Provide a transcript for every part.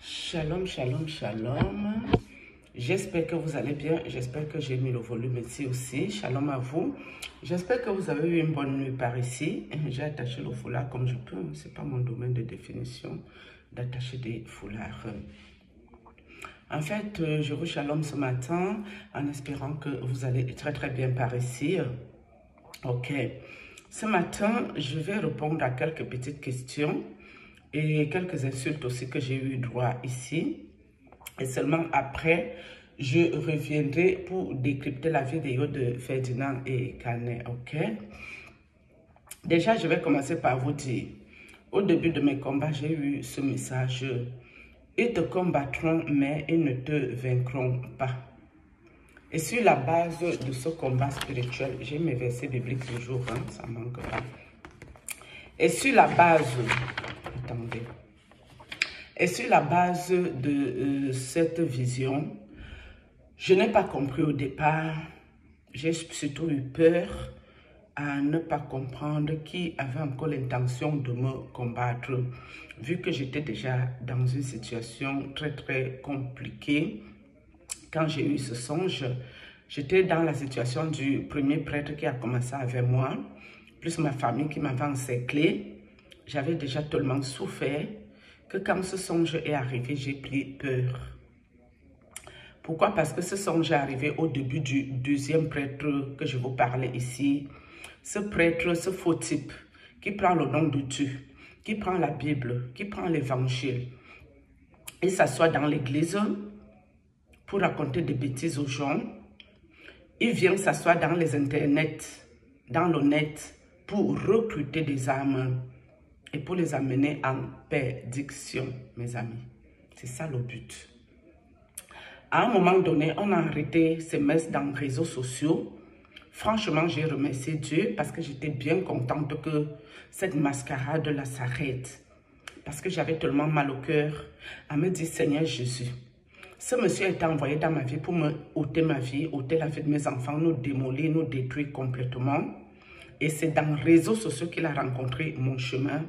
Shalom, shalom, shalom. J'espère que vous allez bien. J'espère que j'ai mis le volume ici aussi. Shalom à vous. J'espère que vous avez eu une bonne nuit par ici. J'ai attaché le foulard comme je peux. Ce n'est pas mon domaine de définition d'attacher des foulards. En fait, je vous shalom ce matin en espérant que vous allez très bien par ici. Ok. Ce matin, je vais répondre à quelques petites questions et quelques insultes aussi que j'ai eu droit ici. Et seulement après, je reviendrai pour décrypter la vidéo de Ferdinand et Canet, ok? Déjà, je vais commencer par vous dire, au début de mes combats, j'ai eu ce message. Ils te combattront, mais ils ne te vaincront pas. Et sur la base de ce combat spirituel, j'ai mes versets bibliques toujours, hein, ça ne manque pas. Et sur la base, attendez. Et sur la base de cette vision, je n'ai pas compris au départ. J'ai surtout eu peur à ne pas comprendre qui avait encore l'intention de me combattre, vu que j'étais déjà dans une situation très compliquée. Quand j'ai eu ce songe, j'étais dans la situation du premier prêtre qui a commencé avec moi, plus ma famille qui m'avait encerclé. J'avais déjà tellement souffert que quand ce songe est arrivé, j'ai pris peur. Pourquoi? Parce que ce songe est arrivé au début du deuxième prêtre que je vous parlais ici. Ce prêtre, ce faux type qui prend le nom de Dieu, qui prend la Bible, qui prend l'évangile, il s'assoit dans l'église pour raconter des bêtises aux gens. Il vient s'asseoir dans les internets, dans le net, pour recruter des âmes et pour les amener en perdition, mes amis. C'est ça le but. À un moment donné, on a arrêté ces messes dans les réseaux sociaux. Franchement, j'ai remercié Dieu parce que j'étais bien contente que cette mascarade-là s'arrête. Parce que j'avais tellement mal au cœur à me dire, Seigneur Jésus, ce monsieur a été envoyé dans ma vie pour me ôter ma vie, ôter la vie de mes enfants, nous démolir, nous détruire complètement. Et c'est dans les réseaux sociaux qu'il a rencontré mon chemin.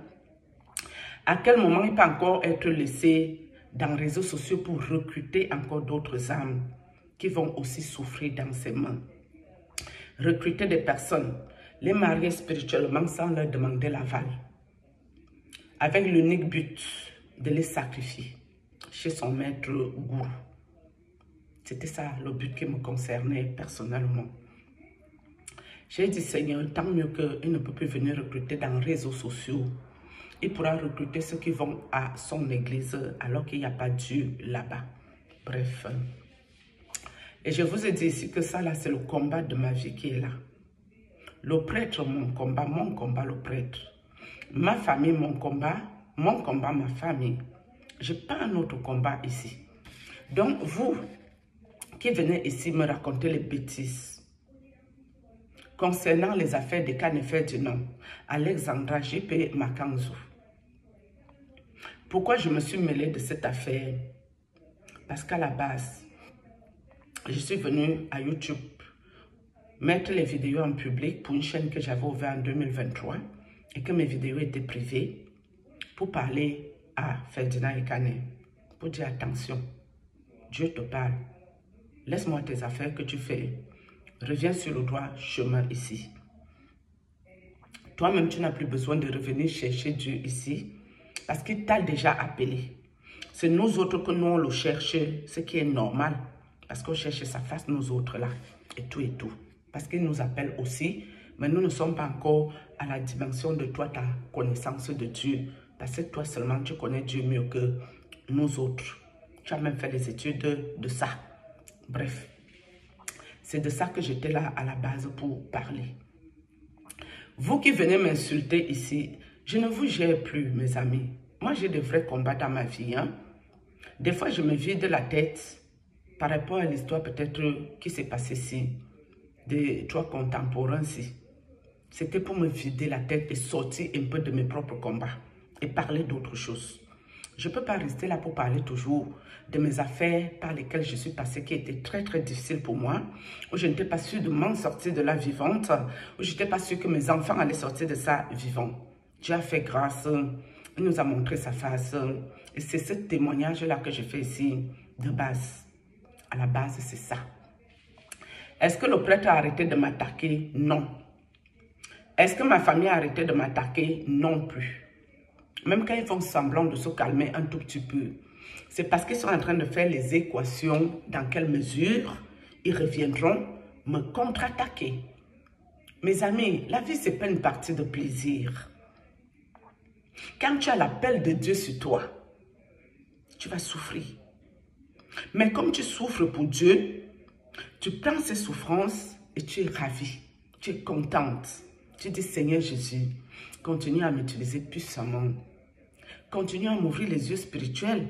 À quel moment il peut encore être laissé dans les réseaux sociaux pour recruter encore d'autres âmes qui vont aussi souffrir dans ses mains. Recruter des personnes, les marier spirituellement sans leur demander l'aval. Avec l'unique but de les sacrifier chez son maître gourou. C'était ça le but qui me concernait personnellement. J'ai dit, Seigneur, tant mieux qu'il ne peut plus venir recruter dans les réseaux sociaux. Il pourra recruter ceux qui vont à son église alors qu'il n'y a pas Dieu là-bas. Bref. Et je vous ai dit ici que ça, là, c'est le combat de ma vie qui est là. Le prêtre, mon combat, le prêtre. Ma famille, mon combat, ma famille. Je n'ai pas un autre combat ici. Donc, vous qui venez ici me raconter les bêtises concernant les affaires de Canet Ferdinand, Alexandra J.P. Makanzou. Pourquoi je me suis mêlée de cette affaire? Parce qu'à la base, je suis venue à YouTube mettre les vidéos en public pour une chaîne que j'avais ouverte en 2023 et que mes vidéos étaient privées pour parler à Ferdinand et Canet, pour dire attention, Dieu te parle, laisse-moi tes affaires que tu fais. Reviens sur le droit chemin ici. Toi-même, tu n'as plus besoin de revenir chercher Dieu ici parce qu'il t'a déjà appelé. C'est nous autres que nous, on le cherche, ce qui est normal. Parce qu'on cherche sa face, nous autres là, et tout. Parce qu'il nous appelle aussi, mais nous ne sommes pas encore à la dimension de toi, ta connaissance de Dieu. Parce que toi seulement, tu connais Dieu mieux que nous autres. Tu as même fait les études de ça. Bref. C'est de ça que j'étais là à la base pour parler. Vous qui venez m'insulter ici, je ne vous gère plus, mes amis. Moi, j'ai de vrais combats dans ma vie. Hein? Des fois, je me vide la tête par rapport à l'histoire peut-être qui s'est passée ici, des trois contemporains ici. C'était pour me vider la tête et sortir un peu de mes propres combats et parler d'autres choses. Je ne peux pas rester là pour parler toujours de mes affaires par lesquelles je suis passée, qui étaient très difficiles pour moi, où je n'étais pas sûre de m'en sortir de là vivante, où je n'étais pas sûre que mes enfants allaient sortir de ça vivant. Dieu a fait grâce, il nous a montré sa face, Et c'est ce témoignage-là que je fais ici de base. À la base, c'est ça. Est-ce que le prêtre a arrêté de m'attaquer? Non. Est-ce que ma famille a arrêté de m'attaquer? Non plus. Même quand ils font semblant de se calmer un tout petit peu, c'est parce qu'ils sont en train de faire les équations dans quelle mesure ils reviendront me contre-attaquer. Mes amis, la vie, ce n'est pas une partie de plaisir. Quand tu as l'appel de Dieu sur toi, tu vas souffrir. Mais comme tu souffres pour Dieu, tu prends ces souffrances et tu es ravie, tu es contente. Tu dis, Seigneur Jésus, continue à m'utiliser puissamment. Continue à m'ouvrir les yeux spirituels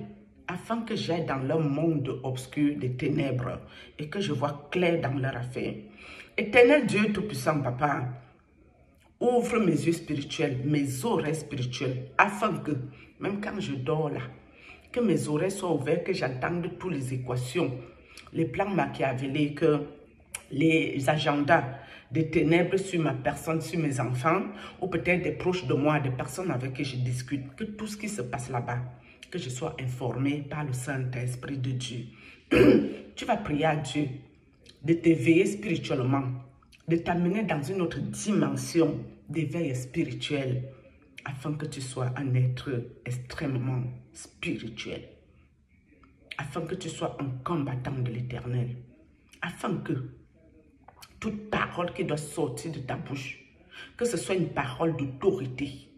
afin que j'aille dans leur monde obscur des ténèbres et que je vois clair dans leur affaire. Éternel Dieu Tout-Puissant, Papa, ouvre mes yeux spirituels, mes oreilles spirituelles, afin que, même quand je dors là, que mes oreilles soient ouvertes, que j'entende toutes les équations, les plans machiavéliques, les agendas des ténèbres sur ma personne, sur mes enfants, ou peut-être des proches de moi, des personnes avec qui je discute, que tout ce qui se passe là-bas, que je sois informé par le Saint-Esprit de Dieu. Tu vas prier à Dieu de t'éveiller spirituellement, de t'amener dans une autre dimension d'éveil spirituel, afin que tu sois un être extrêmement spirituel, afin que tu sois un combattant de l'Éternel, afin que toute parole qui doit sortir de ta bouche, que ce soit une parole d'autorité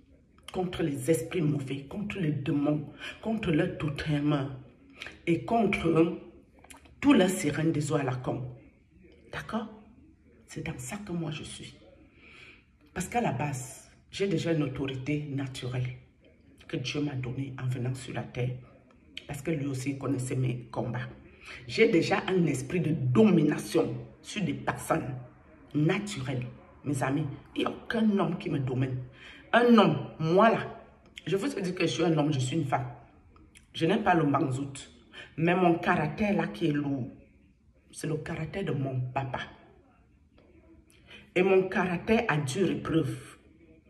contre les esprits mauvais, contre les démons, contre leur totem et contre tout leur sirène des eaux à la con. D'accord? C'est dans ça que moi je suis. Parce qu'à la base, j'ai déjà une autorité naturelle que Dieu m'a donnée en venant sur la terre. Parce que lui aussi connaissait mes combats. J'ai déjà un esprit de domination sur des personnes naturelles. Mes amis, il n'y a aucun homme qui me domine. Un homme, moi là, je vous ai dit que je suis un homme, je suis une femme. Je n'aime pas le manzout. Mais mon caractère là qui est lourd, c'est le caractère de mon papa. Et mon caractère a dure épreuve.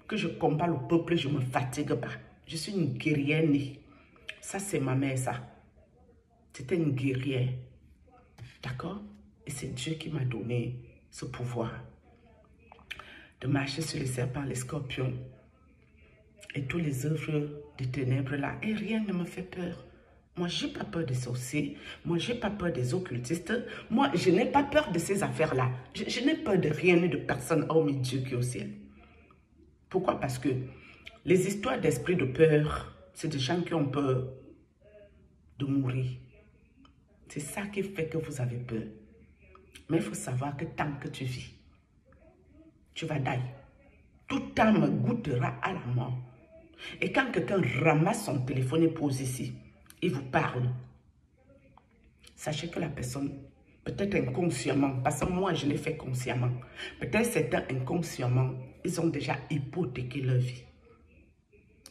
Que je combats le peuple, je ne me fatigue pas. Je suis une guerrière née. Ça, c'est ma mère, ça. C'était une guerrière. D'accord? Et c'est Dieu qui m'a donné ce pouvoir de marcher sur les serpents, les scorpions et tous les œuvres des ténèbres là. Et rien ne me fait peur. Moi, je n'ai pas peur des sorciers. Moi, je n'ai pas peur des occultistes. Moi, je n'ai pas peur de ces affaires-là. Je n'ai peur de rien ni de personne, hormis Dieu qui est au ciel. Pourquoi? Parce que les histoires d'esprit de peur, c'est des gens qui ont peur de mourir. C'est ça qui fait que vous avez peur. Mais il faut savoir que tant que tu vis, tu vas die. Toute âme goûtera à la mort. Et quand quelqu'un ramasse son téléphone et pose ici, il vous parle. Sachez que la personne, peut-être inconsciemment, parce que moi je l'ai fait consciemment, peut-être certains inconsciemment, ils ont déjà hypothéqué leur vie.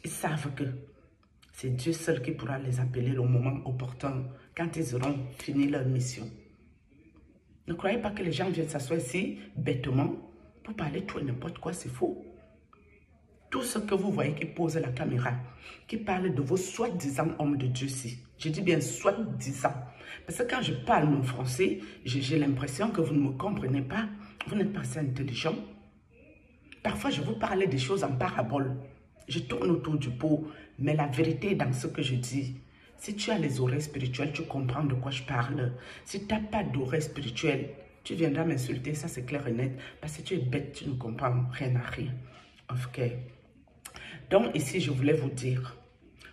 Ils savent que c'est Dieu seul qui pourra les appeler le moment opportun, quand ils auront fini leur mission. Ne croyez pas que les gens viennent s'asseoir ici, bêtement, pour parler tout et n'importe quoi, c'est faux. Tout ce que vous voyez qui pose la caméra, qui parle de vos soi-disant hommes de Dieu-ci, je dis bien soi-disant, parce que quand je parle mon français, j'ai l'impression que vous ne me comprenez pas, vous n'êtes pas assez intelligent. Parfois, je vous parle des choses en parabole, je tourne autour du pot, mais la vérité est dans ce que je dis. Si tu as les oreilles spirituelles, tu comprends de quoi je parle. Si tu n'as pas d'oreilles spirituelles, tu viendras m'insulter, ça c'est clair et net, parce que tu es bête, tu ne comprends rien à rien. Ok. Donc ici, je voulais vous dire,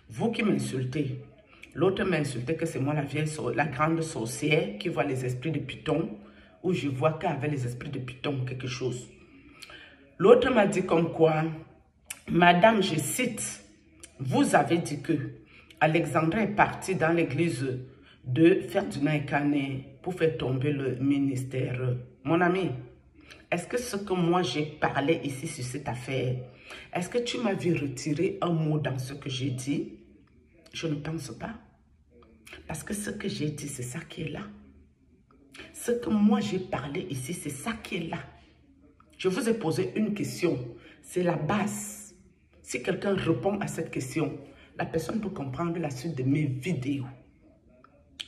vous qui m'insultez, l'autre m'a insulté que c'est moi la grande sorcière qui voit les esprits de Python, ou je vois qu'avec les esprits de Python quelque chose. L'autre m'a dit comme quoi, Madame, je cite, vous avez dit que Alexandre est parti dans l'église de Ferdinand Ekané pour faire tomber le ministère. Mon ami, est-ce que ce que moi j'ai parlé ici sur cette affaire, est-ce que tu m'as vu retirer un mot dans ce que j'ai dit? Je ne pense pas. Parce que ce que j'ai dit, c'est ça qui est là. Ce que moi j'ai parlé ici, c'est ça qui est là. Je vous ai posé une question. C'est la base. Si quelqu'un répond à cette question, la personne peut comprendre la suite de mes vidéos.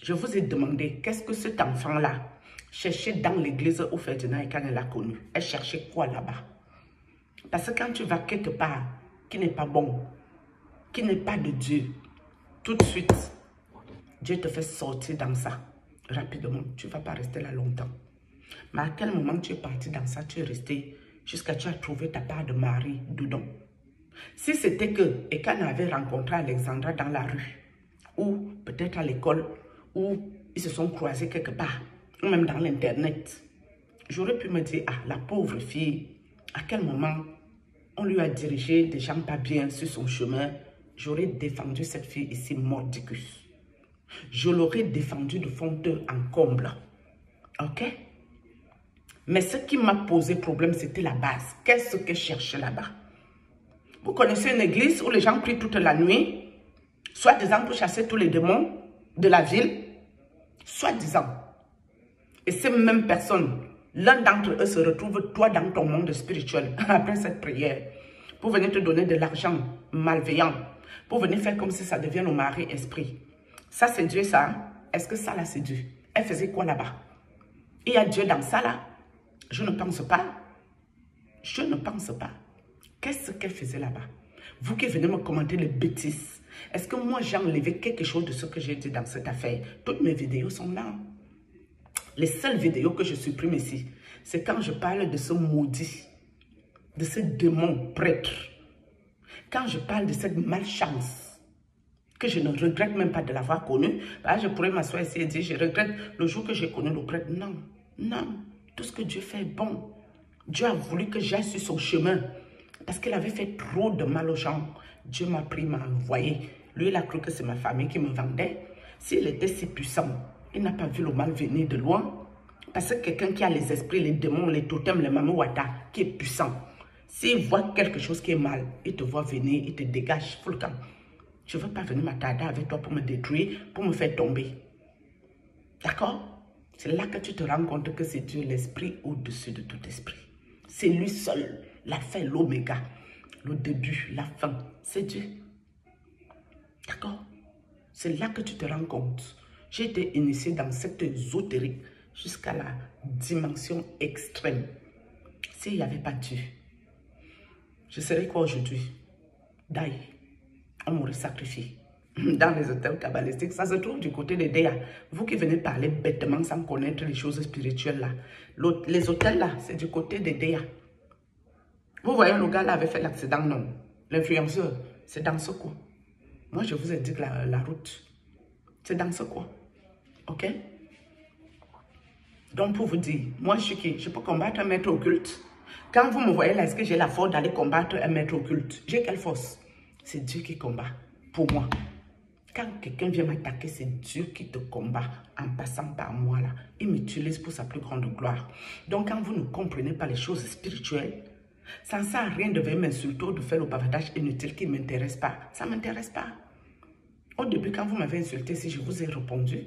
Je vous ai demandé, qu'est-ce que cet enfant-là cherchait dans l'église où Ferdinand Ekane l'a connu? Elle cherchait quoi là-bas? Parce que quand tu vas quelque part qui n'est pas bon, qui n'est pas de Dieu, tout de suite, Dieu te fait sortir dans ça rapidement. Tu ne vas pas rester là longtemps. Mais à quel moment tu es parti dans ça, tu es resté jusqu'à ce que tu as trouvé ta part de mari dedans? Si c'était que Ekane avait rencontré Alexandra dans la rue, ou peut-être à l'école, ou ils se sont croisés quelque part, ou même dans l'internet, j'aurais pu me dire, ah, la pauvre fille, à quel moment on lui a dirigé des gens pas bien sur son chemin, j'aurais défendu cette fille ici mordicus. Je l'aurais défendu de fond en comble. Ok? Mais ce qui m'a posé problème, c'était la base. Qu'est-ce que je cherchais là-bas? Vous connaissez une église où les gens prient toute la nuit, soi-disant pour chasser tous les démons de la ville, soi-disant. Et ces mêmes personnes, l'un d'entre eux se retrouve toi dans ton monde spirituel après cette prière, pour venir te donner de l'argent malveillant, pour venir faire comme si ça devient nos maris esprit. Ça c'est Dieu ça? Est-ce que ça là c'est Dieu? Elle faisait quoi là-bas? Il y a Dieu dans ça là? Je ne pense pas. Je ne pense pas. Qu'est-ce qu'elle faisait là-bas? Vous qui venez me commenter les bêtises, est-ce que moi j'ai enlevé quelque chose de ce que j'ai dit dans cette affaire? Toutes mes vidéos sont là. Les seules vidéos que je supprime ici, c'est quand je parle de ce maudit, de ce démon prêtre. Quand je parle de cette malchance, que je ne regrette même pas de l'avoir connu, bah, je pourrais m'asseoir ici et dire, je regrette le jour que j'ai connu le prêtre. Non, non, tout ce que Dieu fait est bon. Dieu a voulu que j'aille sur son chemin, parce qu'il avait fait trop de mal aux gens. Dieu m'a pris, m'a envoyé. Lui, il a cru que c'est ma famille qui me vendait. S'il était si puissant, il n'a pas vu le mal venir de loin. Parce que quelqu'un qui a les esprits, les démons, les totems, les mamouata, qui est puissant, s'il voit quelque chose qui est mal, il te voit venir, il te dégage, full camp. Je ne veux pas venir m'attarder avec toi pour me détruire, pour me faire tomber. D'accord? C'est là que tu te rends compte que c'est Dieu, l'esprit au-dessus de tout esprit. C'est lui seul, l'alpha et l'oméga, le début, la fin, c'est Dieu. D'accord? C'est là que tu te rends compte. J'ai été initié dans cette ésotérique jusqu'à la dimension extrême. S'il n'y avait pas Dieu, je serais quoi aujourd'hui? D'aïe, on m'aurait sacrifié. Dans les hôtels kabbalistiques, ça se trouve du côté des Déa. Vous qui venez parler bêtement sans connaître les choses spirituelles là. Les hôtels là, c'est du côté des Déa. Vous voyez, le gars là avait fait l'accident, non? L'influenceur, c'est dans ce coin. Moi, je vous indique la route. C'est dans ce coin. Ok? Donc, pour vous dire, moi, je suis qui? Je peux combattre un maître occulte. Quand vous me voyez là, est-ce que j'ai la force d'aller combattre un maître occulte? J'ai quelle force? C'est Dieu qui combat pour moi. Quand quelqu'un vient m'attaquer, c'est Dieu qui te combat en passant par moi là. Il m'utilise pour sa plus grande gloire. Donc, quand vous ne comprenez pas les choses spirituelles, ça ne sert à rien de venir m'insulter ou de faire le bavardage inutile qui ne m'intéresse pas. Ça ne m'intéresse pas. Au début, quand vous m'avez insulté, si je vous ai répondu,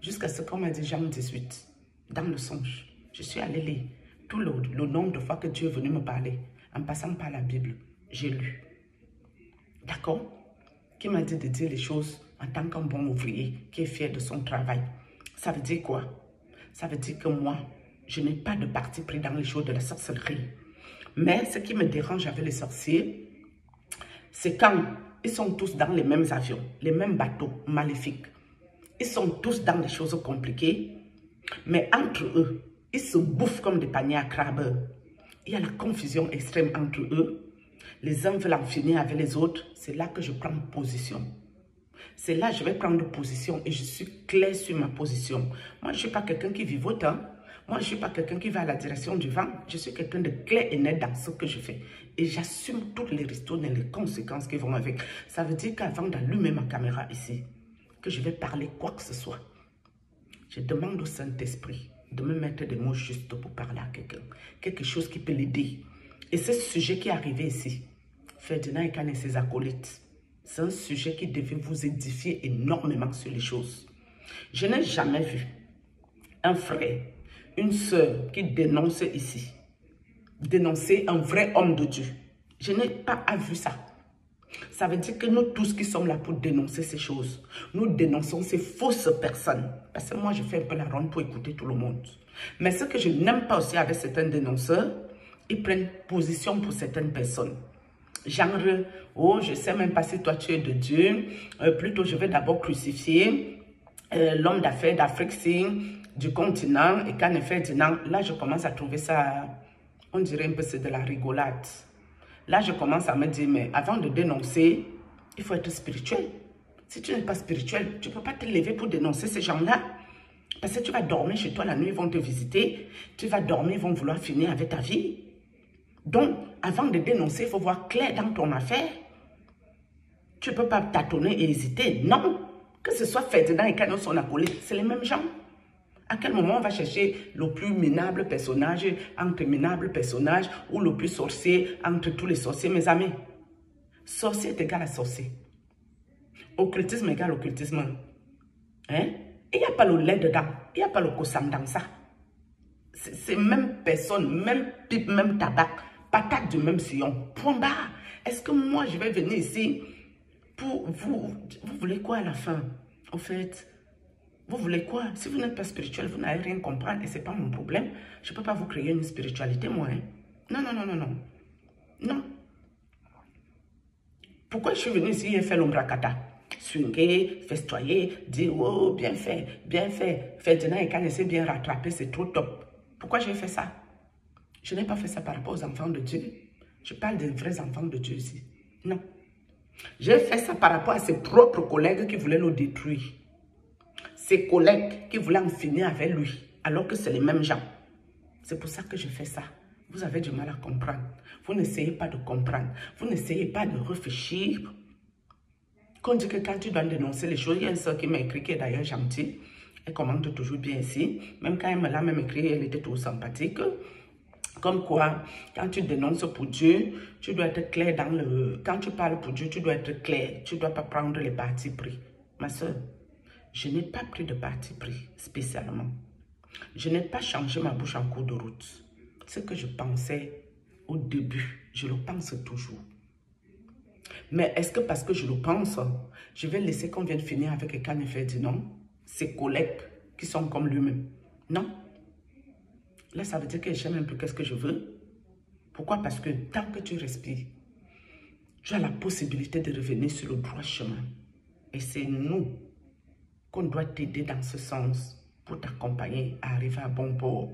jusqu'à ce qu'on m'a dit Jean 18, dans le songe, je suis allé lire tout le nombre de fois que Dieu est venu me parler, en passant par la Bible, j'ai lu. D'accord? Qui m'a dit de dire les choses en tant qu'un bon ouvrier qui est fier de son travail. Ça veut dire quoi? Ça veut dire que moi, je n'ai pas de parti pris dans les choses de la sorcellerie. Mais ce qui me dérange avec les sorciers, c'est quand ils sont tous dans les mêmes avions, les mêmes bateaux maléfiques. Ils sont tous dans des choses compliquées, mais entre eux, ils se bouffent comme des paniers à crabes. Il y a la confusion extrême entre eux. Les uns veulent en finir avec les autres. C'est là que je prends position. C'est là que je vais prendre position et je suis claire sur ma position. Moi, je ne suis pas quelqu'un qui vivote. Hein? Moi, je ne suis pas quelqu'un qui va à la direction du vent. Je suis quelqu'un de clair et net dans ce que je fais. Et j'assume toutes les ristournes et les conséquences qui vont avec. Ça veut dire qu'avant d'allumer ma caméra ici, que je vais parler quoi que ce soit, je demande au Saint-Esprit de me mettre des mots justes pour parler à quelqu'un. Quelque chose qui peut l'aider. Et ce sujet qui est arrivé ici, Ferdinand Ekane et ses acolytes, c'est un sujet qui devait vous édifier énormément sur les choses. Je n'ai jamais vu un frère, une sœur qui dénonce ici, dénoncer un vrai homme de Dieu. Je n'ai pas vu ça. Ça veut dire que nous tous qui sommes là pour dénoncer ces choses, nous dénonçons ces fausses personnes. Parce que moi, je fais un peu la ronde pour écouter tout le monde. Mais ce que je n'aime pas aussi avec certains dénonceurs, ils prennent position pour certaines personnes. Genre, oh, je ne sais même pas si toi tu es de Dieu. Plutôt, je vais d'abord crucifier l'homme d'affaires d'Afrique du continent. Et qu'en effet, là, je commence à trouver ça, on dirait un peu c'est de la rigolade. Là, je commence à me dire, mais avant de dénoncer, il faut être spirituel. Si tu n'es pas spirituel, tu ne peux pas te lever pour dénoncer ces gens-là. Parce que tu vas dormir chez toi la nuit, ils vont te visiter. Tu vas dormir, ils vont vouloir finir avec ta vie. Donc, avant de dénoncer, il faut voir clair dans ton affaire. Tu ne peux pas tâtonner et hésiter. Non. Que ce soit Ferdinand et Canon sont acolytes, c'est les mêmes gens. À quel moment on va chercher le plus minable personnage entre minables personnages ou le plus sorcier entre tous les sorciers, mes amis? Sorcier est égal à sorcier. Occultisme égale occultisme. Hein? Il n'y a pas le lait dedans. Il n'y a pas le kosam dans ça. C'est même personne, même pipe, même tabac, patate du même sillon. Point barre. Est-ce que moi, je vais venir ici pour vous? Vous voulez quoi à la fin? En fait, vous voulez quoi? Si vous n'êtes pas spirituel, vous n'allez rien comprendre et ce n'est pas mon problème. Je ne peux pas vous créer une spiritualité, moi. Hein? Non, non, non, non, non. Non. Pourquoi je suis venu ici et faire l'ombracata? Swinguer, festoyer, dire oh, bien fait, bien fait. Ferdinand et Can essaient bien rattraper, c'est trop top. Pourquoi j'ai fait ça? Je n'ai pas fait ça par rapport aux enfants de Dieu. Je parle des vrais enfants de Dieu ici. Non. J'ai fait ça par rapport à ses propres collègues qui voulaient le détruire. Ses collègues qui voulaient en finir avec lui, alors que c'est les mêmes gens. C'est pour ça que je fais ça. Vous avez du mal à comprendre. Vous n'essayez pas de comprendre. Vous n'essayez pas de réfléchir. Qu'on dit que quand tu dois dénoncer les choses, il y a une soeur qui m'a écrit, qui est d'ailleurs gentille. Elle commente toujours bien ici. Même quand elle me l'a même écrit, elle était tout sympathique. Comme quoi, quand tu dénonces pour Dieu, tu dois être clair dans le... Quand tu parles pour Dieu, tu dois être clair. Tu ne dois pas prendre les partis pris. Ma soeur, je n'ai pas pris de parti pris spécialement. Je n'ai pas changé ma bouche en cours de route. Ce que je pensais au début, je le pense toujours. Mais est-ce que parce que je le pense, je vais laisser qu'on vienne finir avec quelqu'un et faire dire non? Ses collègues qui sont comme lui-même. Non. Là, ça veut dire que je ne sais même plus qu'est-ce que je veux. Pourquoi? Parce que tant que tu respires, tu as la possibilité de revenir sur le droit chemin. Et c'est nous qu'on doit t'aider dans ce sens pour t'accompagner à arriver à bon port.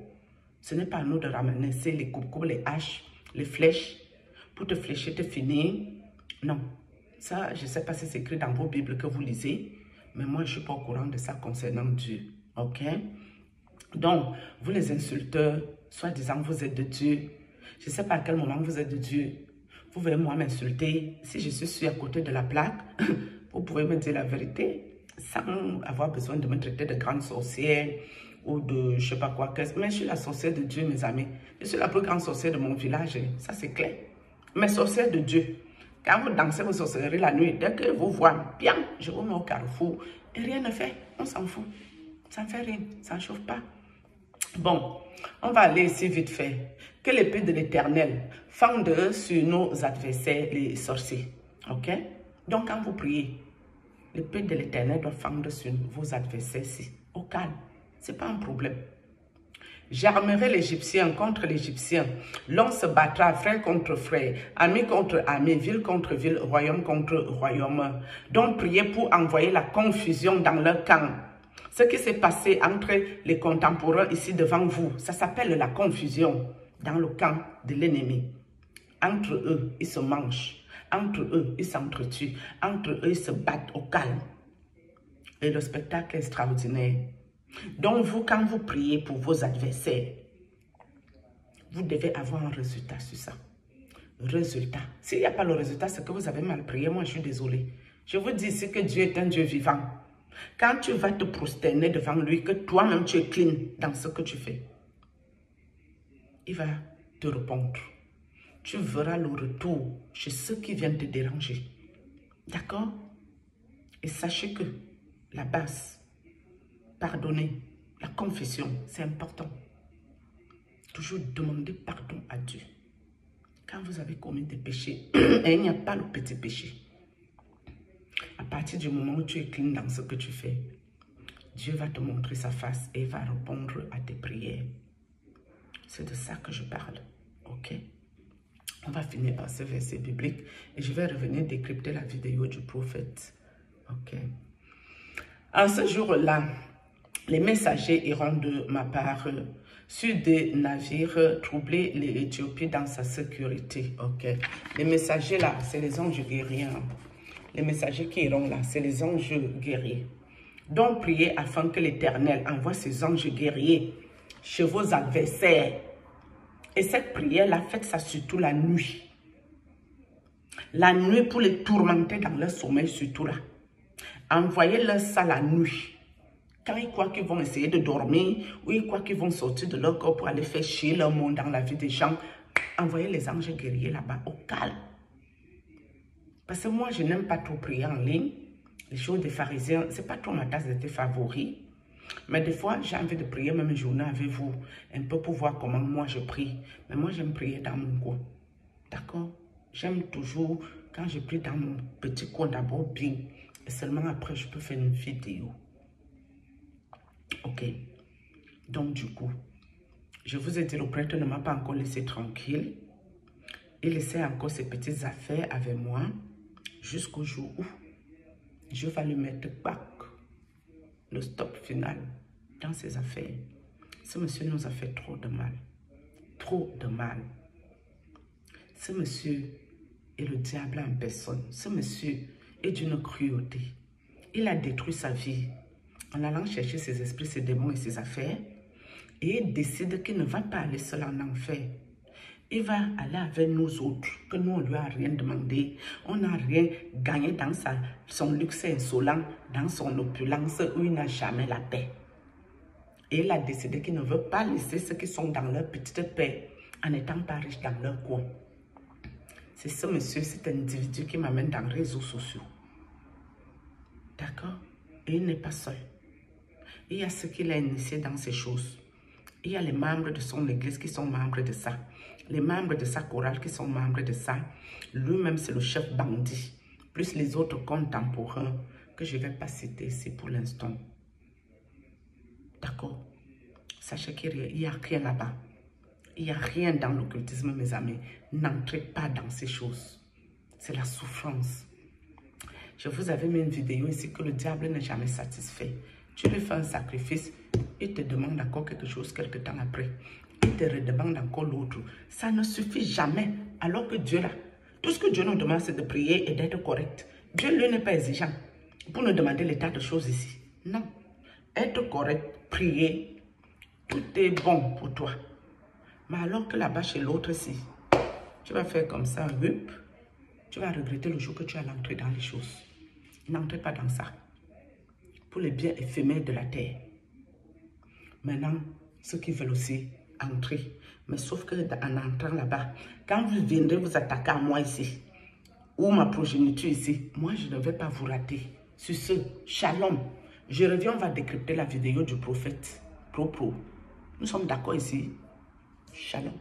Ce n'est pas à nous de ramener les coups, les haches, les flèches, pour te flécher, te finir. Non. Ça, je ne sais pas si c'est écrit dans vos Bibles que vous lisez, mais moi, je ne suis pas au courant de ça concernant Dieu. Ok? Donc, vous les insulteurs, soi-disant vous êtes de Dieu. Je ne sais pas à quel moment vous êtes de Dieu. Vous voulez moi m'insulter. Si je suis à côté de la plaque, vous pouvez me dire la vérité sans avoir besoin de me traiter de grande sorcière ou de je ne sais pas quoi. Mais je suis la sorcière de Dieu, mes amis. Je suis la plus grande sorcière de mon village. Ça, c'est clair. Mais sorcière de Dieu. Quand vous dansez vos sorcelleries la nuit, dès que vous voyez bien, je vous mets au carrefour et rien ne fait. On s'en fout. Ça ne fait rien. Ça ne chauffe pas. Bon, on va aller ici vite fait. Que l'épée de l'Éternel fende sur nos adversaires, les sorciers. Ok? Donc, quand vous priez, l'épée de l'Éternel doit fendre sur vos adversaires ici. Au calme. Ce n'est pas un problème. J'armerai l'Égyptien contre l'Égyptien. L'on se battra frère contre frère, ami contre ami, ville contre ville, royaume contre royaume. Donc, priez pour envoyer la confusion dans leur camp. Ce qui s'est passé entre les contemporains ici devant vous, ça s'appelle la confusion dans le camp de l'ennemi. Entre eux, ils se mangent. Entre eux, ils s'entretuent. Entre eux, ils se battent au calme. Et le spectacle est extraordinaire. Donc vous, quand vous priez pour vos adversaires, vous devez avoir un résultat sur ça. Résultat. S'il n'y a pas le résultat, c'est que vous avez mal prié. Moi, je suis désolée. Je vous dis ici que Dieu est un Dieu vivant. Quand tu vas te prosterner devant lui, que toi-même tu es clean dans ce que tu fais, il va te répondre. Tu verras le retour chez ceux qui viennent te déranger. D'accord? Et sachez que la base, pardonner, la confession, c'est important. Toujours demander pardon à Dieu. Quand vous avez commis des péchés, et il n'y a pas le petit péché. À partir du moment où tu es clean dans ce que tu fais, Dieu va te montrer sa face et va répondre à tes prières. C'est de ça que je parle. Ok? On va finir par ce verset biblique et je vais revenir décrypter la vidéo du prophète. Ok? En ce jour-là, les messagers iront de ma part sur des navires troubler l'Éthiopie dans sa sécurité. Ok? Les messagers là, c'est les anges guerriers. Les messagers qui iront là, c'est les anges guerriers. Donc, priez afin que l'Éternel envoie ses anges guerriers chez vos adversaires. Et cette prière-là, faites ça surtout la nuit. La nuit pour les tourmenter dans leur sommeil surtout là. Envoyez-leur ça la nuit. Quand ils croient qu'ils vont essayer de dormir ou ils croient qu'ils vont sortir de leur corps pour aller faire chier leur monde dans la vie des gens, envoyez les anges guerriers là-bas au calme. Parce que moi, je n'aime pas trop prier en ligne. Les choses des pharisiens, ce n'est pas trop ma tasse de thé favori. Mais des fois, j'ai envie de prier même une journée avec vous, un peu pour voir comment moi je prie. Mais moi, j'aime prier dans mon coin. D'accord? J'aime toujours, quand je prie dans mon petit coin, d'abord bien. Et seulement après, je peux faire une vidéo. Ok? Donc, du coup, je vous ai dit, le prêtre ne m'a pas encore laissé tranquille. Il laissait encore ses petites affaires avec moi jusqu'au jour où je vais lui mettre back le stop final dans ses affaires. Ce monsieur nous a fait trop de mal. Trop de mal. Ce monsieur est le diable en personne. Ce monsieur est d'une cruauté. Il a détruit sa vie en allant chercher ses esprits, ses démons et ses affaires. Et il décide qu'il ne va pas aller seul en enfer. Il va aller avec nous autres, que nous, on ne lui a rien demandé. On n'a rien gagné dans son luxe insolent, dans son opulence où il n'a jamais la paix. Et il a décidé qu'il ne veut pas laisser ceux qui sont dans leur petite paix en n'étant pas riches dans leur coin. C'est ce monsieur, cet individu qui m'amène dans les réseaux sociaux. D'accord? Et il n'est pas seul. Il y a ceux qu'il a initiés dans ces choses. Il y a les membres de son église qui sont membres de ça. Les membres de sa chorale qui sont membres de ça. Lui-même, c'est le chef bandit. Plus les autres contemporains que je ne vais pas citer ici pour l'instant. D'accord? Sachez qu'il n'y a rien là-bas. Il n'y a rien dans l'occultisme, mes amis. N'entrez pas dans ces choses. C'est la souffrance. Je vous avais mis une vidéo ici que le diable n'est jamais satisfait. Tu lui fais un sacrifice, il te demande encore quelque chose quelque temps après. Il te redemande encore l'autre. Ça ne suffit jamais. Alors que Dieu, là, tout ce que Dieu nous demande, c'est de prier et d'être correct. Dieu, lui, n'est pas exigeant pour nous demander les tas de choses ici. Non. Être correct, prier, tout est bon pour toi. Mais alors que là-bas, chez l'autre, si tu vas faire comme ça, tu vas regretter le jour que tu as entré dans les choses. N'entrez pas dans ça. Pour les biens éphémères de la terre. Maintenant, ceux qui veulent aussi entrer. Mais sauf que en entrant là-bas, quand vous viendrez vous attaquer à moi ici, ou ma progéniture ici, moi je ne vais pas vous rater. Sur ce, shalom. Je reviens, on va décrypter la vidéo du prophète. Pro. Nous sommes d'accord ici. Shalom.